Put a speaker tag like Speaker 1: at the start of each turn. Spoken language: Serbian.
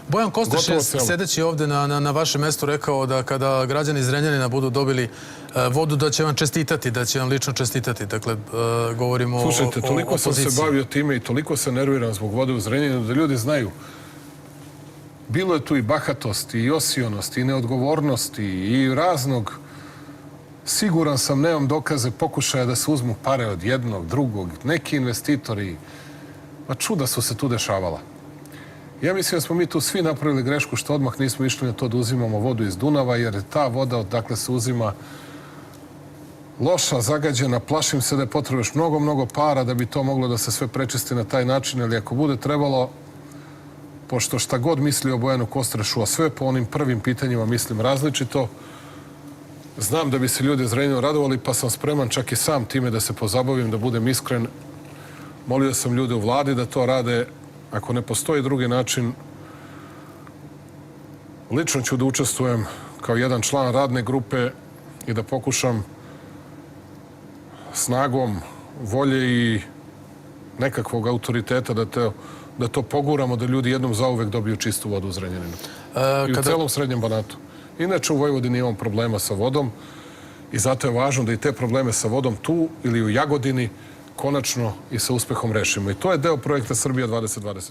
Speaker 1: Bojan Kostreš je sedeći ovde na vašem mestu rekao da kada građani Zrenjanina budu dobili vodu da će vam čestitati, da će vam lično čestitati. Dakle, govorimo o opoziciji.
Speaker 2: Slušajte, toliko sam se bavio time i toliko se nerviram zbog vode u Zrenjaninu da ljudi znaju. Bilo je tu i bahatosti, i osionosti, i neodgovornosti, i raznog. Siguran sam, nemam dokaze pokušaja da se uzmu pare od jednog, drugog. Neki investitori, pa čuda su se tu dešavala. Ja mislim da smo mi tu svi napravili grešku što odmah nismo išli na to da uzimamo vodu iz Dunava, jer je ta voda odakle se uzima loša, zagađena. Plašim se da je potrebno još mnogo para da bi to moglo da se sve prečisti na taj način, ali ako bude trebalo, pošto šta god misli o Bojanu Kostrešu, a sve po onim prvim pitanjima mislim različito, znam da bi se ljudi Zrenjaninu radovali, pa sam spreman čak i sam time da se pozabavim, da budem iskren. Molio sam ljude u vladi da to rade. Ako ne postoji drugi način, lično ću da učestvujem kao jedan član radne grupe i da pokušam snagom volje i nekakvog autoriteta da to poguramo, da ljudi jednom zauvek dobiju čistu vodu u Zrenjaninu. I u celom Srednjem Banatu. Inače, u Vojvodini imam problema sa vodom i zato je važno da i te probleme sa vodom tu ili u Jagodini konačno i sa uspehom rešimo. I to je deo projekta Srbija 2025.